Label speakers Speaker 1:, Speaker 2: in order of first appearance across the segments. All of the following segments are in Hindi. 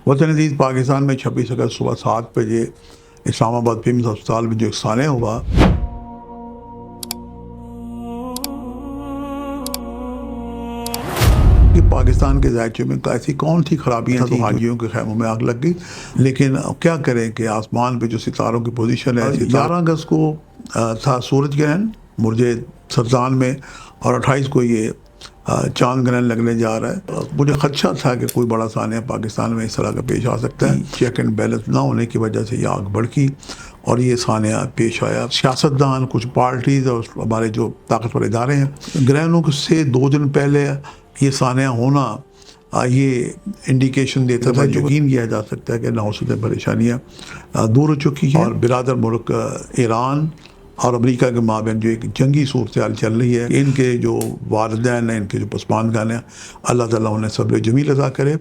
Speaker 1: वतन अजीज़ पाकिस्तान में 26 अगस्त सुबह 7 बजे इस्लामाबाद पिम्स अस्पताल में जो एक सानिया हुआ, कि पाकिस्तान के जायचे में ऐसी कौन सी खराबियाँ थी, हाजियों के खैमों में आग लग गई। लेकिन क्या करें कि आसमान पे जो सितारों की पोजीशन है, 11 अगस्त को था सूरज ग्रहण मुर्जे सरदान में और 28 को ये चांद ग्रहण लगने जा रहा है। मुझे खदशा था कि कोई बड़ा सानिया पाकिस्तान में इस तरह का पेश आ सकता है। चेक एंड बैलेंस ना होने की वजह से ये आग भड़की और ये सानिया पेश आया। सियासतदान, कुछ पार्टीज़ और हमारे जो ताकतवर इदारे हैं, ग्रहणों से 2 दिन पहले ये सानिया होना ये इंडिकेशन देता था, यकीन किया जा सकता है कि नाउसूद परेशानियाँ दूर हो चुकी हैं। और बिरादर मुल्क ईरान और अमेरिका के माबैन जो एक जंगी सूरत हाल चल रही है, इनके जो वालिदैन हैं, इनके जो पसमानदान हैं, अल्लाह ताला उन्हें सब्र जमील अता करे।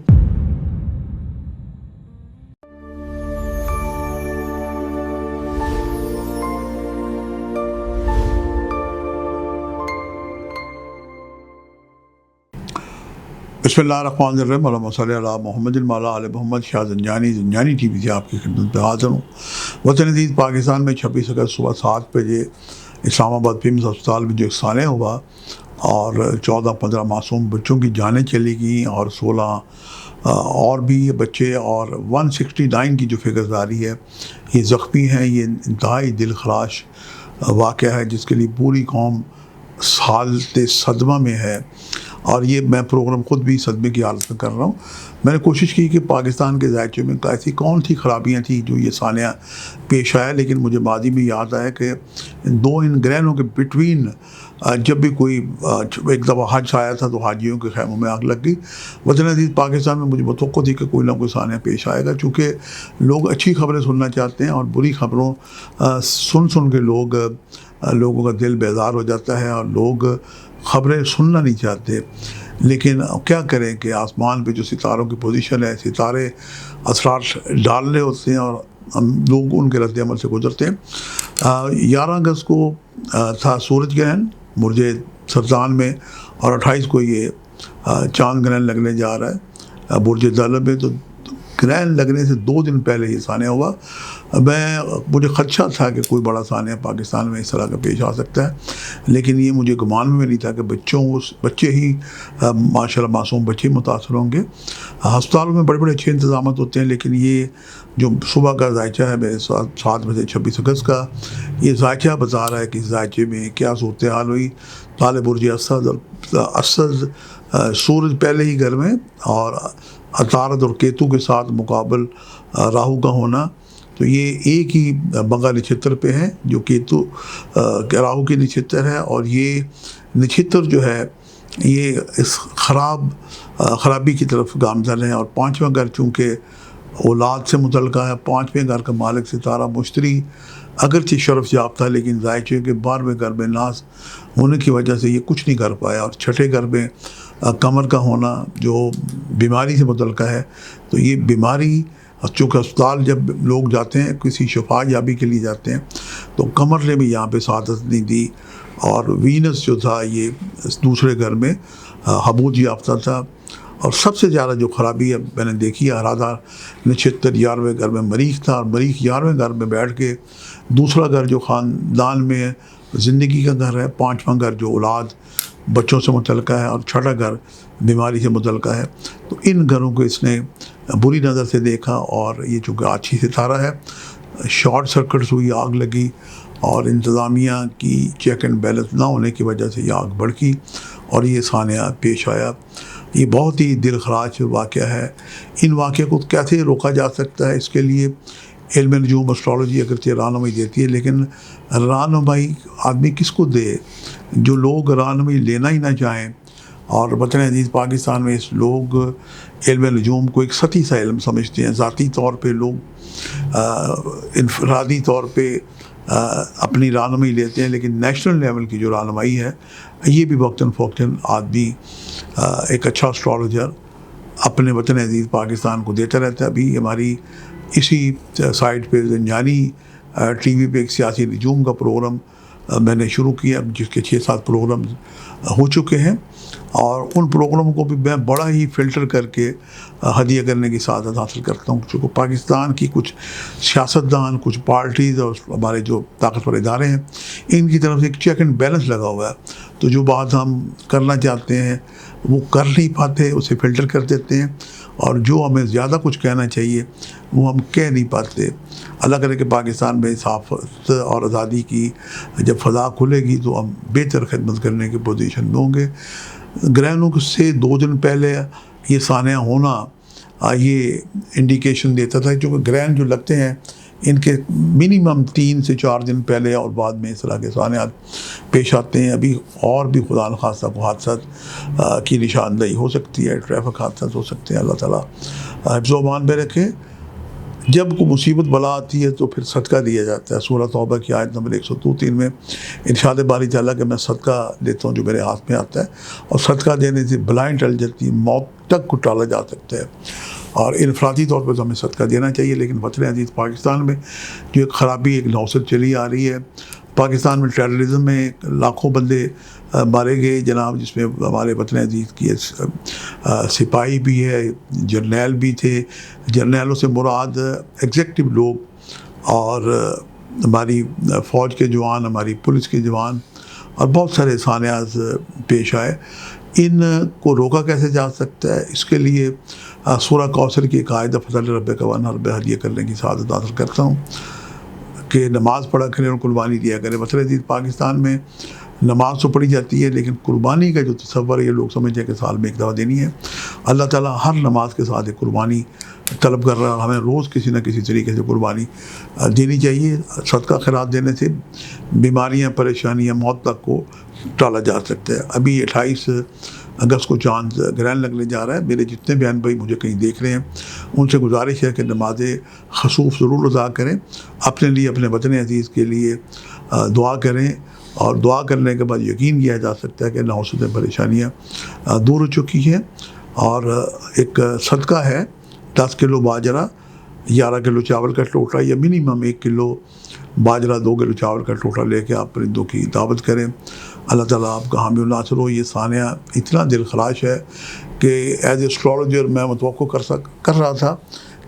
Speaker 1: बिस्मिल्लाहिर्रहमानिर्रहीम अल्लाहुम्मा सल्ली अला मुहम्मद वाला आले मोहम्मद। शाह ज़ंजानी टीवी से आपकी खिदमत में हाज़िर हूँ। वतन अजीज़ पाकिस्तान में 26 अगस्त सुबह 7 बजे इस्लामाबाद पिम्स अस्पताल में जो एक सानिया हुआ और 14-15 मासूम बच्चों की जानें चली गई और 16 और भी बच्चे और 169 की जो फिगर आ रही है ये ज़ख्मी हैं। ये इंतहाई दिलखराश वाक़या है जिसके लिए पूरी कौम हालत सदमा में है और ये मैं प्रोग्राम ख़ुद भी सदमे की हालत में कर रहा हूँ। मैंने कोशिश की कि पाकिस्तान के जायचे में ऐसी कौन सी खराबियाँ थी जो ये सानिया पेश आया, लेकिन मुझे मादी में याद आया कि इन ग्रहणों के बिटवीन जब भी कोई एक दफ़ा हज आया था तो हाजियों के खैमों में आग लग गई। वतन अजीज़ पाकिस्तान में मुझे मुतवक्को थी कि कोई ना कोई सानिया पेश आएगा, चूँकि लोग अच्छी खबरें सुनना चाहते हैं और बुरी खबरों सुन के लोगों का दिल बेजार हो जाता है और लोग ख़बरें सुनना नहीं चाहते। लेकिन क्या करें कि आसमान पे जो सितारों की पोजीशन है, सितारे असरार डाल रहे होते हैं और हम लोग उनके रद्द अमल से गुजरते हैं। 11 अगस्त को था सूरज ग्रहण मुर्जे सरदान में और 28 को ये चांद ग्रहण लगने जा रहा है बुर्ज दलब में। तो ग्रहण लगने से 2 दिन पहले ये सानिया हुआ। मुझे खदशा था कि कोई बड़ा सानिया पाकिस्तान में इस तरह का पेश आ सकता है, लेकिन ये मुझे गुमान में नहीं था कि बच्चे ही माशाल्लाह मासूम बच्चे मुतासर होंगे। अस्पतालों में बड़े बड़े अच्छे इंतजाम होते हैं, लेकिन ये जो सुबह का जायचा है मेरे 7 बजे 26 अगस्त का, ये जायचा बता रहा है कि इस जायचे में क्या सूरत हाल हुई। ताले बुर्ज असद सूरज पहले ही घर में और अतारद और केतु के साथ मुकाबल राहु का होना, तो ये एक ही बंगा नक्षत्र पे है जो केतु राहु की नक्षत्र है। और ये नक्षत्र जो है ये इस खराबी की तरफ गामजन है। और 5वां घर चूँकि औलाद से मुतल्लिक़ है, 5वें घर का मालिक सितारा मुश्तरी अगरचे शरफ याफ्ता, लेकिन जायचे के 12वें घर में नास होने की वजह से ये कुछ नहीं कर पाया। और 6ठे घर में कमर का होना जो बीमारी से मुतल्लिक़ है, तो ये बीमारी चूँकि अस्पताल जब लोग जाते हैं किसी शफा याबी के लिए जाते हैं तो कमर ने भी यहाँ पे सादत नहीं दी। और वीनस जो था ये दूसरे घर में हबूज याफ्ता था। और सबसे ज़्यादा जो ख़राबी है मैंने देखी है, राधा नक्षत्र 11वें घर में मरीख था और मरीख 11वें घर में बैठ के दूसरा घर जो ख़ानदान में ज़िंदगी का घर है, 5वां घर जो औलाद बच्चों से मुतल्लिक़ है और 6ठा घर बीमारी से मुतल्लिक़ है। तो इन घरों को इसने बुरी नज़र से देखा और ये चूँकि अच्छी सितारा है, शॉर्ट सर्किट से हुई आग लगी और इंतज़ामिया की चेक एंड बैलेंस ना होने की वजह से ये आग भड़की और ये सानिया पेश आया। ये बहुत ही दिलखराश वाक़या है। इन वाक़े को कैसे रोका जा सकता है, इसके लिए इल्म नजूम एस्ट्रोलॉजी अगरचे रहनुमाई देती है, लेकिन रहनुमाई आदमी किसको दे? जो लोग रहनुमाई लेना ही ना चाहें। और वतन अजीज़ पाकिस्तान में इस लोग इल्म नजूम को एक सतही सा इल्म समझते हैं। ज़ाती तौर पे लोग इनफरादी तौर पे अपनी रहनुमाई लेते हैं, लेकिन नेशनल लेवल की जो रहनुमाई है ये भी वक्तन फ़ौक्तन आदमी एक अच्छा एस्ट्रोलॉजर अपने वतन अजीज़ पाकिस्तान को देता रहता है। अभी हमारी इसी साइट पे ज़ंजानी टीवी पे एक सियासी नजूम का प्रोग्राम मैंने शुरू किया, जिसके 6-7 प्रोग्राम हो चुके हैं। और उन प्रोग्रामों को भी मैं बड़ा ही फ़िल्टर करके हदिया करने की सादत हासिल करता हूँ, क्योंकि पाकिस्तान की कुछ सियासतदान, कुछ पार्टीज़ और हमारे जो ताकतवर इदारे हैं, इनकी तरफ से एक चेक एंड बैलेंस लगा हुआ है। तो जो बात हम करना चाहते हैं वो कर नहीं पाते, उसे फ़िल्टर कर देते हैं, और जो हमें ज़्यादा कुछ कहना चाहिए वो हम कह नहीं पाते। अल्लाह करे कि पाकिस्तान में साफ़ और आज़ादी की जब फ़ज़ा खुलेगी तो हम बेहतर खिदमत करने की पोजीशन में होंगे। ग्रहणों से 2 दिन पहले ये सानिया होना ये इंडिकेशन देता था, क्योंकि ग्रहण जो लगते हैं इनके मिनिमम 3 से 4 दिन पहले और बाद में इस तरह के सानियात पेश आते हैं। अभी और भी खुदा न खास्ता को हादसा की निशानदेही हो सकती है, ट्रैफिक हादसा हो सकते हैं। अल्लाह ताला हिफ्ज़-ओ अमान में रखे। जब कोई मुसीबत बला आती है तो फिर सदका दिया जाता है। सूरह तौबा की आयत नंबर 103 में इरशाद बारी ताला कि मैं सदका देता हूँ जो मेरे हाथ में आता है, और सदका देने से बलाएँ टल जाती है, मौत तक को टाला जा सकता है। और इनफरादी तौर पर तो हमें सदका देना चाहिए, लेकिन वतन अज़ीज़ पाकिस्तान में जो एक ख़राबी, एक नौसत चली आ रही है। पाकिस्तान में टेररिज्म में लाखों बंदे मारे गए जनाब, जिसमें हमारे वतन अज़ीज़ की सिपाही भी है, जर्नैल भी थे। जर्नैलों से मुराद एग्जेक्टिव लोग और हमारी फ़ौज के जवान, हमारी पुलिस के जवान, और बहुत सारे सानियात पेश आए। इनको रोका कैसे जा सकता है? इसके लिए सूरह कौसर की कायदा फ़ज़ल रब्बिक वन्हर हदिया करने की सादत हासिल करता हूँ कि नमाज़ पढ़ा करें और कुर्बानी दिया करें। वतन अज़ीज़ पाकिस्तान में नमाज तो पढ़ी जाती है, लेकिन कुर्बानी का जो तसव्वुर है, ये लोग समझते हैं कि साल में एक दफ़ा देनी है। अल्लाह ताला हर नमाज के साथ एक कुर्बानी तलब कर रहा है। हमें रोज़ किसी न किसी तरीके से कुर्बानी देनी चाहिए। सदका खैरात देने से बीमारियाँ, परेशानियाँ, मौत तक को टाला जा सकता है। अभी 28 अगस्त को चाँद ग्रहण लगने जा रहा है। मेरे जितने बहन भाई मुझे कहीं देख रहे हैं, उनसे गुजारिश है कि नमाज खसूफ़ ज़रूर अदा करें, अपने लिए, अपने वतन अज़ीज़ के लिए दुआ करें, और दुआ करने के बाद यकीन किया जा सकता है कि नौसत परेशानियाँ दूर हो चुकी हैं। और एक सदका है 10 किलो बाजरा, 11 किलो चावल का टोटा, या मिनिमम 1 किलो बाजरा, 2 किलो चावल का टोटा लेके आप परिंदों की दावत करें। अल्लाह ताला आपका हामी और नासिर हो। ये सानिया इतना दिल खराश है कि एज एस्ट्रोलॉजर मैं मुतवक्को कर रहा था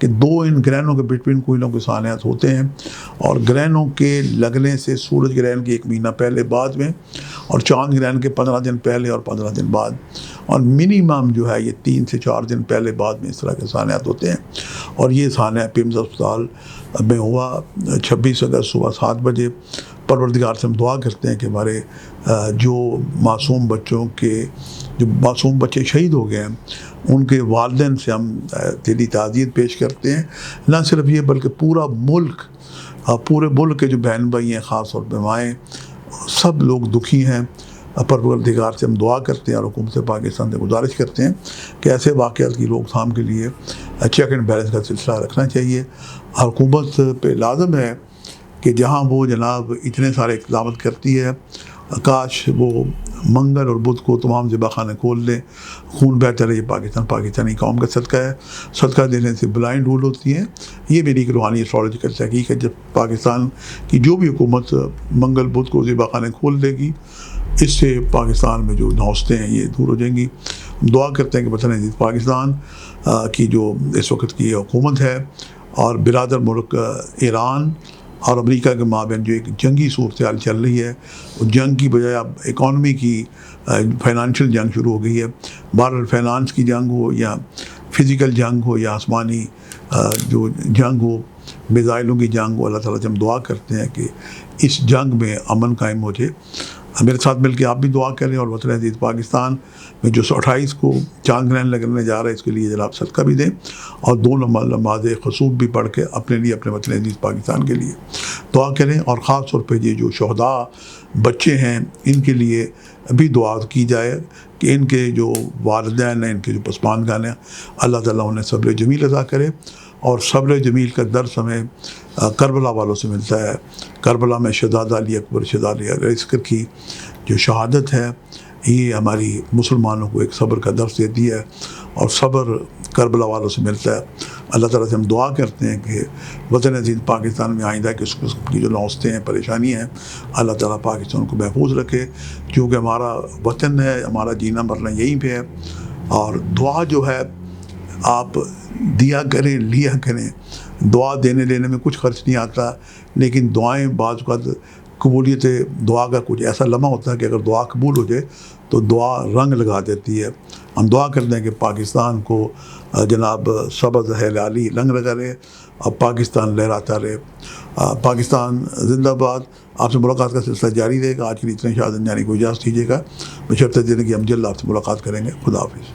Speaker 1: कि 2 इन ग्रहणों के बिटवीन कोई ना कोई सानियात होते हैं, और ग्रहणों के लगने से सूरज ग्रहण के 1 महीना पहले बाद में, और चाँद ग्रहण के 15 दिन पहले और 15 दिन बाद, और मिनिमम जो है ये 3 से 4 दिन पहले बाद में इस तरह के सानियात होते हैं। और ये सानिया पिम्स अस्पताल में हुआ 26 अगस्त सुबह 7 बजे। परवरदिगार से हम दुआ करते हैं कि हमारे जो मासूम बच्चे शहीद हो गए हैं, उनके वालिदैन से हम दिली ताज़ियत पेश करते हैं। ना सिर्फ ये बल्कि पूरे मुल्क के जो बहन भाई हैं, ख़ास तौर पर माएँ, सब लोग दुखी हैं। परवरदिगार से हम दुआ करते हैं और हुकूमत पाकिस्तान से गुजारिश करते हैं कि ऐसे वाक़यात की रोकथाम के लिए चेक एंड बैलेंस का सिलसिला रखना चाहिए। हुकूमत पे लाज़िम है कि जहाँ वो जनाब इतने सारे इक़दाम करती है, काश वो मंगल और बुध को तमाम ज़िबाखाने खोल लें, खून बहता रहे। पाकिस्तानी कौम का सदका है। सदका देने से ब्लाइंड रूल होती है। ये मेरी एक रूहानी एस्ट्रोलॉजिकल तहकीक है। जब पाकिस्तान की जो भी हुकूमत मंगल बुध को ज़िबाखाने खोल देगी, इससे पाकिस्तान में जो नौसतें हैं ये दूर हो जाएंगी। दुआ करते हैं कि वतन अज़ीज़ पाकिस्तान की जो इस वक्त की हुकूमत है और बिरादर मुल्क ईरान और अमेरिका के माबैन जो एक जंगी सूरत हाल चल रही है, उस जंग की बजाय अब इकॉनमी की फाइनेंशियल जंग शुरू हो गई है। बहरहाल फाइनेंस की जंग हो या फ़िज़िकल जंग हो या आसमानी जो जंग हो, मिज़ाइलों की जंग हो, अल्लाह ताला से हम दुआ करते हैं कि इस जंग में अमन कायम हो जाए। मेरे साथ मिलकर आप भी दुआ करें, और वतन अज़ीज़ पाकिस्तान में जो 28 को चाँद ग्रहण लगने जा रहा है, इसके लिए जनाब सदका भी दें, और 2 नमाज़ खसूफ़ भी पढ़ के अपने लिए, अपने वतन अज़ीज़ पाकिस्तान के लिए दुआ करें। और ख़ास तौर पर ये जो शहदा बच्चे हैं, इनके लिए भी दुआ की जाए कि इनके जो वालिदैन हैं, इनके जो पसमानदान हैं, अल्लाह ताला उन्हें सब्र जमील अता करे। और सब्र जमील का दर्स हमें करबला वालों से मिलता है। करबला में शहज़ादा अली अकबर शहज़ादा की जो शहादत है, ये हमारी मुसलमानों को एक सब्र का दर्स देती है, और सब्र करबला वालों से मिलता है। अल्लाह ताला से हम दुआ करते हैं कि वतन अज़ीज़ पाकिस्तान में आइंदा किस्म की जो नौस्तें हैं, परेशानियाँ हैं, अल्लाह ताला पाकिस्तान को महफूज रखे, क्योंकि हमारा वतन है, हमारा जीना मरना यहीं पे है। और दुआ जो है आप दिया करें, लिया करें। दुआ देने लेने में कुछ खर्च नहीं आता, लेकिन दुआएं बाज़ वक़्त कबूलियत दुआ का कुछ ऐसा लम्हा होता है कि अगर दुआ कबूल हो जाए तो दुआ रंग लगा देती है। हम दुआ करते हैं कि पाकिस्तान को जनाब सबज़ हिलाली रंग लगा रहे और पाकिस्तान लहराता रहे। पाकिस्तान जिंदाबाद। आपसे मुलाकात का सिलसिला जारी रहेगा। आज के लिए इतने शाह ज़ंजानी को इजाज़त दीजिएगा, बशर्ते देने की हम जल्द आपसे मुलाकात करेंगे। खुदा हाफ़िज़।